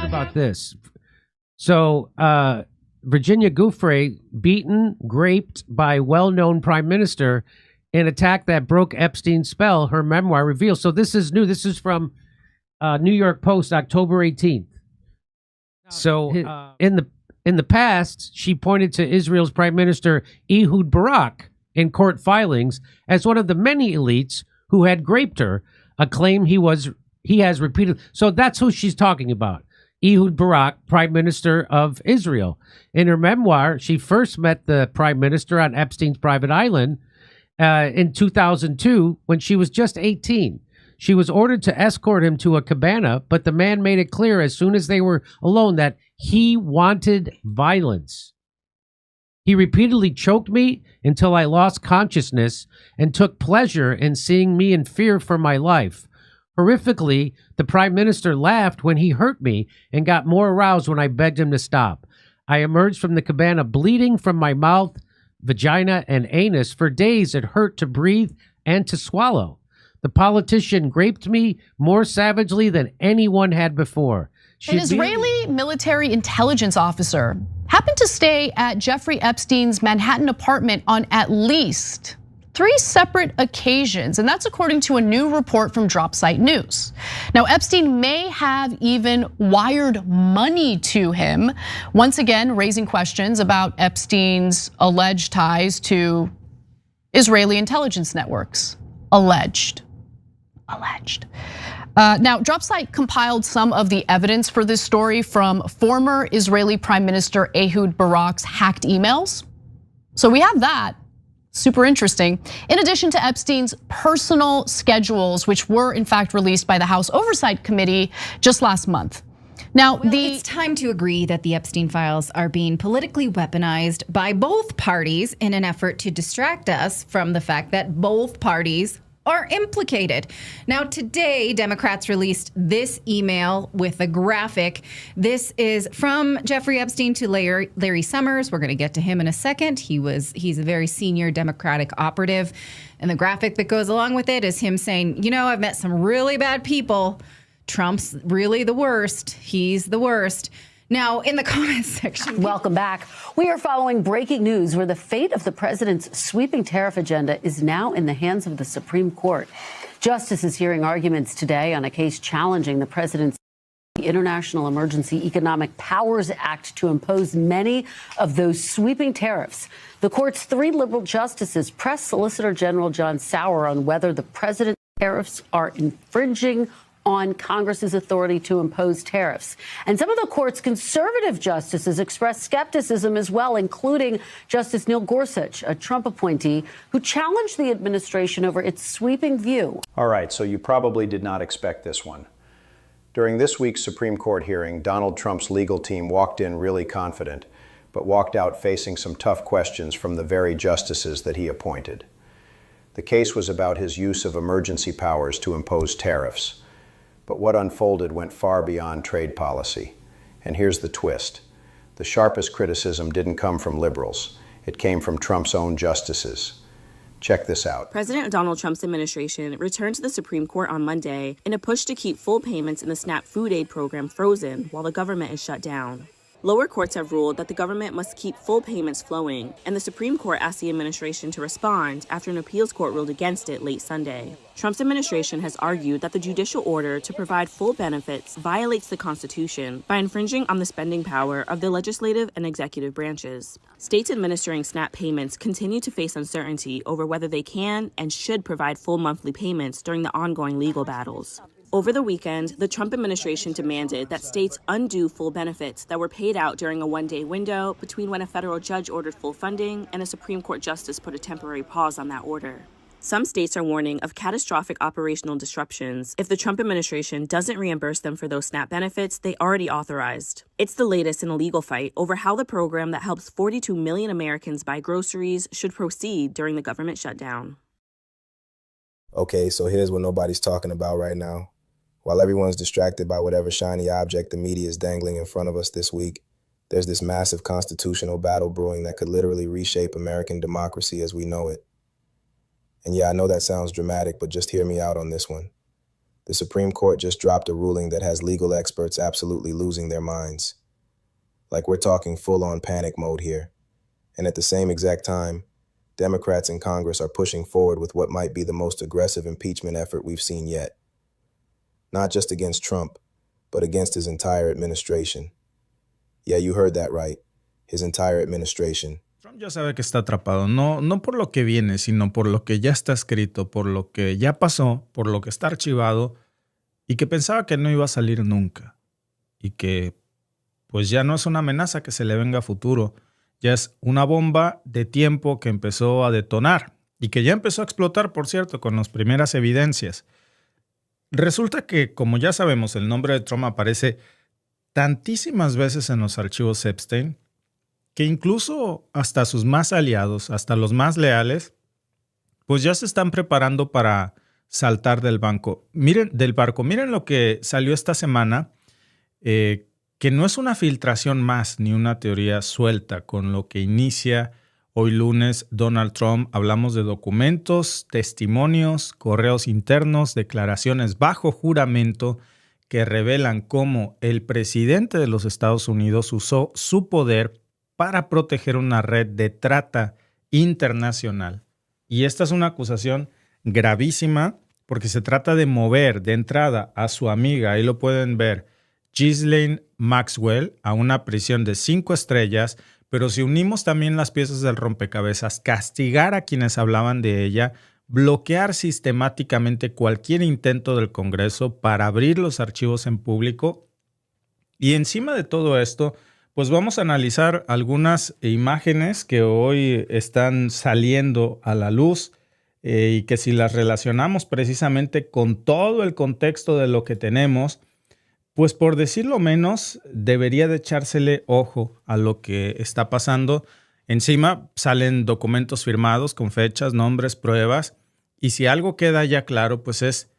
About this. So, Virginia Giuffre beaten, raped by well-known prime minister in attack that broke Epstein's spell, her memoir reveals. So this is new. This is from New York Post, October 18th. So in the past, she pointed to Israel's prime minister Ehud Barak in court filings as one of the many elites who had raped her, a claim he has repeated. So that's who she's talking about. Ehud Barak, Prime Minister of Israel. In her memoir, she first met the Prime Minister on Epstein's private island in 2002 when she was just 18. She was ordered to escort him to a cabana, but the man made it clear as soon as they were alone that he wanted violence. He repeatedly choked me until I lost consciousness and took pleasure in seeing me in fear for my life. Horrifically, the prime minister laughed when he hurt me and got more aroused when I begged him to stop. I emerged from the cabana bleeding from my mouth, vagina, and anus. For days it hurt to breathe and to swallow. The politician raped me more savagely than anyone had before. An Israeli military intelligence officer happened to stay at Jeffrey Epstein's Manhattan apartment on at least 3 separate occasions, and that's according to a new report from Dropsite News. Now, Epstein may have even wired money to him, once again raising questions about Epstein's alleged ties to Israeli intelligence networks. Alleged. Now, Dropsite compiled some of the evidence for this story from former Israeli Prime Minister Ehud Barak's hacked emails. So we have that. Super interesting. In addition to Epstein's personal schedules, which were in fact released by the House Oversight Committee just last month. Now, it's time to agree that the Epstein files are being politically weaponized by both parties in an effort to distract us from the fact that both parties are implicated. Now, today, Democrats released this email with a graphic. This is from Jeffrey Epstein to Larry Summers. We're going to get to him in a second. He's a very senior Democratic operative. And the graphic that goes along with it is him saying, you know, I've met some really bad people. Trump's really the worst. He's the worst. Now, in the comments section. Welcome back. We are following breaking news where the fate of the president's sweeping tariff agenda is now in the hands of the Supreme Court. Justices hearing arguments today on a case challenging the president's International Emergency Economic Powers Act to impose many of those sweeping tariffs. The court's 3 liberal justices pressed Solicitor General John Sauer on whether the president's tariffs are infringing on Congress's authority to impose tariffs. And some of the court's conservative justices expressed skepticism as well, including Justice Neil Gorsuch, a Trump appointee, who challenged the administration over its sweeping view. All right, so you probably did not expect this one. During this week's Supreme Court hearing, Donald Trump's legal team walked in really confident, but walked out facing some tough questions from the very justices that he appointed. The case was about his use of emergency powers to impose tariffs. But what unfolded went far beyond trade policy. And here's the twist. The sharpest criticism didn't come from liberals. It came from Trump's own justices. Check this out. President Donald Trump's administration returned to the Supreme Court on Monday in a push to keep full payments in the SNAP food aid program frozen while the government is shut down. Lower courts have ruled that the government must keep full payments flowing, and the Supreme Court asked the administration to respond after an appeals court ruled against it late Sunday. Trump's administration has argued that the judicial order to provide full benefits violates the Constitution by infringing on the spending power of the legislative and executive branches. States administering SNAP payments continue to face uncertainty over whether they can and should provide full monthly payments during the ongoing legal battles. Over the weekend, the Trump administration demanded that states undo full benefits that were paid out during a one-day window between when a federal judge ordered full funding and a Supreme Court justice put a temporary pause on that order. Some states are warning of catastrophic operational disruptions if the Trump administration doesn't reimburse them for those SNAP benefits they already authorized. It's the latest in a legal fight over how the program that helps 42 million Americans buy groceries should proceed during the government shutdown. Okay, so here's what nobody's talking about right now. While everyone's distracted by whatever shiny object the media is dangling in front of us this week, there's this massive constitutional battle brewing that could literally reshape American democracy as we know it. And yeah, I know that sounds dramatic, but just hear me out on this one. The Supreme Court just dropped a ruling that has legal experts absolutely losing their minds. Like we're talking full-on panic mode here. And at the same exact time, Democrats in Congress are pushing forward with what might be the most aggressive impeachment effort we've seen yet. Not just against Trump, but against his entire administration. Yeah, you heard that right. His entire administration. Trump ya sabe que está atrapado, no por lo que viene, sino por lo que ya está escrito, por lo que ya pasó, por lo que está archivado y que pensaba que no iba a salir nunca. Y que pues ya no es una amenaza que se le venga a futuro, ya es una bomba de tiempo que empezó a detonar y que ya empezó a explotar, por cierto, con las primeras evidencias. Resulta que, como ya sabemos, el nombre de Trump aparece tantísimas veces en los archivos Epstein que incluso hasta sus más aliados, hasta los más leales, pues ya se están preparando para saltar del barco. Miren lo que salió esta semana, que no es una filtración más ni una teoría suelta con lo que inicia hoy lunes Donald Trump. Hablamos de documentos, testimonios, correos internos, declaraciones bajo juramento que revelan cómo el presidente de los Estados Unidos usó su poder para proteger una red de trata internacional. Y esta es una acusación gravísima porque se trata de mover de entrada a su amiga, ahí lo pueden ver, Ghislaine Maxwell, a una prisión de 5 estrellas, pero si unimos también las piezas del rompecabezas, castigar a quienes hablaban de ella, bloquear sistemáticamente cualquier intento del Congreso para abrir los archivos en público. Y encima de todo esto, pues vamos a analizar algunas imágenes que hoy están saliendo a la luz y que si las relacionamos precisamente con todo el contexto de lo que tenemos, pues por decirlo menos, debería de echársele ojo a lo que está pasando. Encima salen documentos firmados con fechas, nombres, pruebas, y si algo queda ya claro, pues es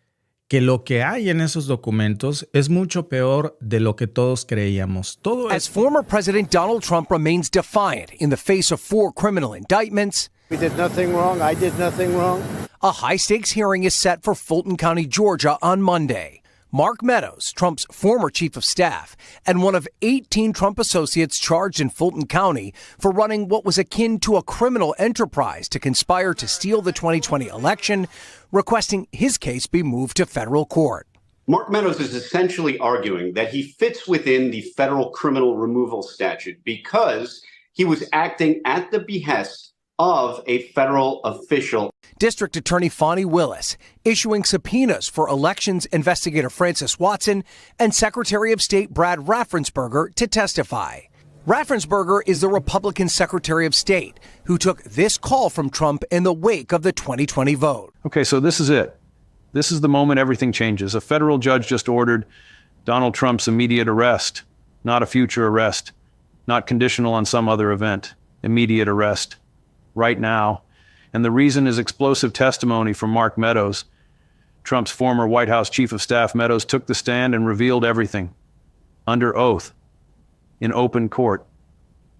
que lo que hay en esos documentos es mucho peor de lo que todos creíamos. As former President Donald Trump remains defiant in the face of 4 criminal indictments, we did nothing wrong. I did nothing wrong. A high-stakes hearing is set for Fulton County, Georgia on Monday. Mark Meadows, Trump's former chief of staff, and one of 18 Trump associates charged in Fulton County for running what was akin to a criminal enterprise to conspire to steal the 2020 election, requesting his case be moved to federal court. Mark Meadows is essentially arguing that he fits within the federal criminal removal statute because he was acting at the behest of a federal official. District Attorney Fonnie Willis issuing subpoenas for elections investigator Francis Watson and Secretary of State Brad Raffensperger to testify. Raffensperger is the Republican Secretary of State who took this call from Trump in the wake of the 2020 vote. Okay, so this is it. This is the moment everything changes. A federal judge just ordered Donald Trump's immediate arrest, not a future arrest, not conditional on some other event. Immediate arrest, right now. And the reason is explosive testimony from Mark Meadows. Trump's former White House Chief of Staff Meadows took the stand and revealed everything, under oath, in open court.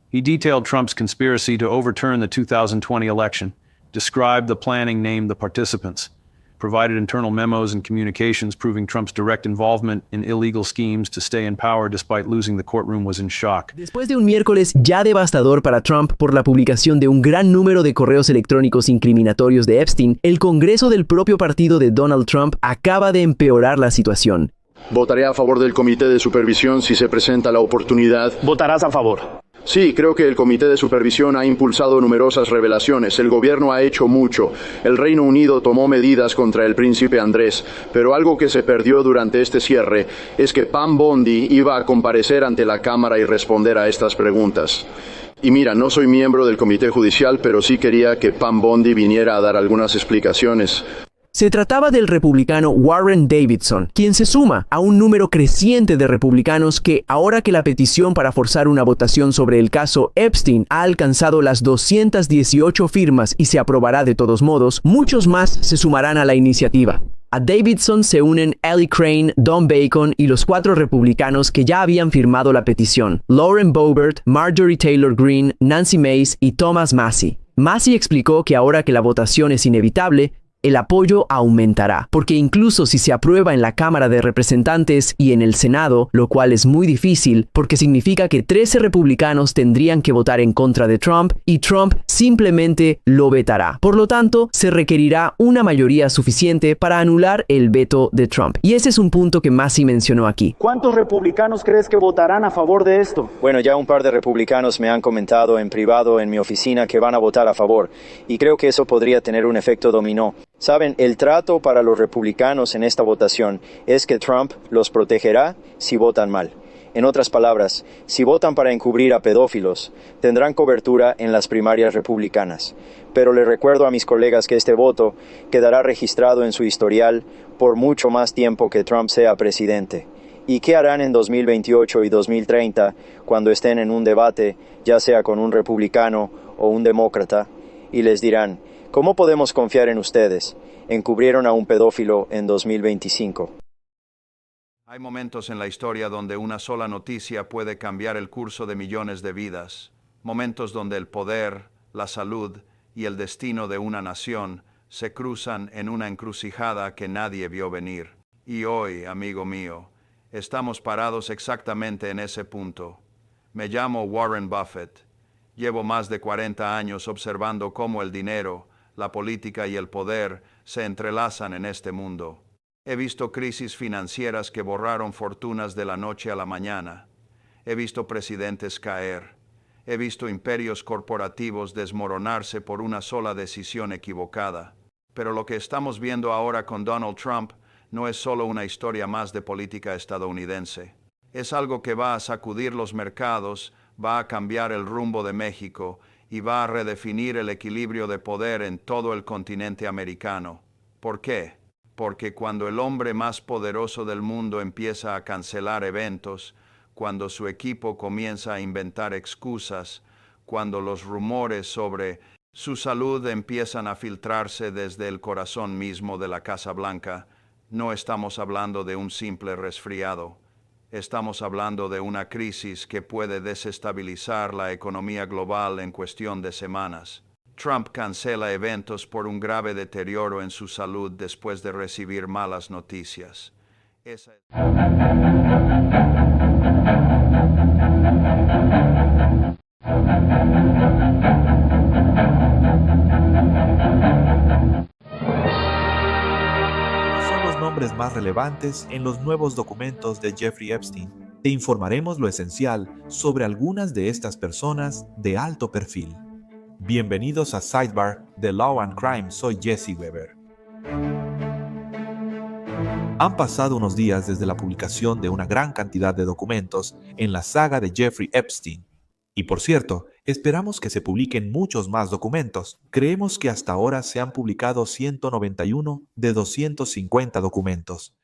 He detailed Trump's conspiracy to overturn the 2020 election, described the planning, named the participants, provided internal memos and communications proving Trump's direct involvement in illegal schemes to stay in power despite losing the courtroom was in shock. Después de un miércoles ya devastador para Trump por la publicación de un gran número de correos electrónicos incriminatorios de Epstein, el Congreso del propio partido de Donald Trump acaba de empeorar la situación. Votaré a favor del Comité de Supervisión si se presenta la oportunidad. ¿Votarás a favor? Sí, creo que el Comité de Supervisión ha impulsado numerosas revelaciones. El gobierno ha hecho mucho. El Reino Unido tomó medidas contra el príncipe Andrés. Pero algo que se perdió durante este cierre es que Pam Bondi iba a comparecer ante la Cámara y responder a estas preguntas. Y mira, no soy miembro del Comité Judicial, pero sí quería que Pam Bondi viniera a dar algunas explicaciones. Se trataba del republicano Warren Davidson, quien se suma a un número creciente de republicanos que, ahora que la petición para forzar una votación sobre el caso Epstein ha alcanzado las 218 firmas y se aprobará de todos modos, muchos más se sumarán a la iniciativa. A Davidson se unen Ellie Crane, Don Bacon y los 4 republicanos que ya habían firmado la petición: Lauren Boebert, Marjorie Taylor Greene, Nancy Mace y Thomas Massie. Massie explicó que ahora que la votación es inevitable, el apoyo aumentará, porque incluso si se aprueba en la Cámara de Representantes y en el Senado, lo cual es muy difícil porque significa que 13 republicanos tendrían que votar en contra de Trump y Trump simplemente lo vetará. Por lo tanto, se requerirá una mayoría suficiente para anular el veto de Trump. Y ese es un punto que Massi mencionó aquí. ¿Cuántos republicanos crees que votarán a favor de esto? Bueno, ya un par de republicanos me han comentado en privado en mi oficina que van a votar a favor, y creo que eso podría tener un efecto dominó. Saben, el trato para los republicanos en esta votación es que Trump los protegerá si votan mal. En otras palabras, si votan para encubrir a pedófilos, tendrán cobertura en las primarias republicanas. Pero le recuerdo a mis colegas que este voto quedará registrado en su historial por mucho más tiempo que Trump sea presidente. ¿Y qué harán en 2028 y 2030 cuando estén en un debate, ya sea con un republicano o un demócrata? Y les dirán, ¿cómo podemos confiar en ustedes? Encubrieron a un pedófilo en 2025. Hay momentos en la historia donde una sola noticia puede cambiar el curso de millones de vidas. Momentos donde el poder, la salud y el destino de una nación se cruzan en una encrucijada que nadie vio venir. Y hoy, amigo mío, estamos parados exactamente en ese punto. Me llamo Warren Buffett. Llevo más de 40 años observando cómo el dinero, la política y el poder se entrelazan en este mundo. He visto crisis financieras que borraron fortunas de la noche a la mañana. He visto presidentes caer. He visto imperios corporativos desmoronarse por una sola decisión equivocada. Pero lo que estamos viendo ahora con Donald Trump no es solo una historia más de política estadounidense. Es algo que va a sacudir los mercados, va a cambiar el rumbo de México y va a redefinir el equilibrio de poder en todo el continente americano. ¿Por qué? Porque cuando el hombre más poderoso del mundo empieza a cancelar eventos, cuando su equipo comienza a inventar excusas, cuando los rumores sobre su salud empiezan a filtrarse desde el corazón mismo de la Casa Blanca, no estamos hablando de un simple resfriado. Estamos hablando de una crisis que puede desestabilizar la economía global en cuestión de semanas. Trump cancela eventos por un grave deterioro en su salud después de recibir malas noticias. Son los nombres más relevantes en los nuevos documentos de Jeffrey Epstein. Te informaremos lo esencial sobre algunas de estas personas de alto perfil. Bienvenidos a Sidebar de Law and Crime, soy Jesse Weber. Han pasado unos días desde la publicación de una gran cantidad de documentos en la saga de Jeffrey Epstein. Y por cierto, esperamos que se publiquen muchos más documentos. Creemos que hasta ahora se han publicado 191 de 250 documentos.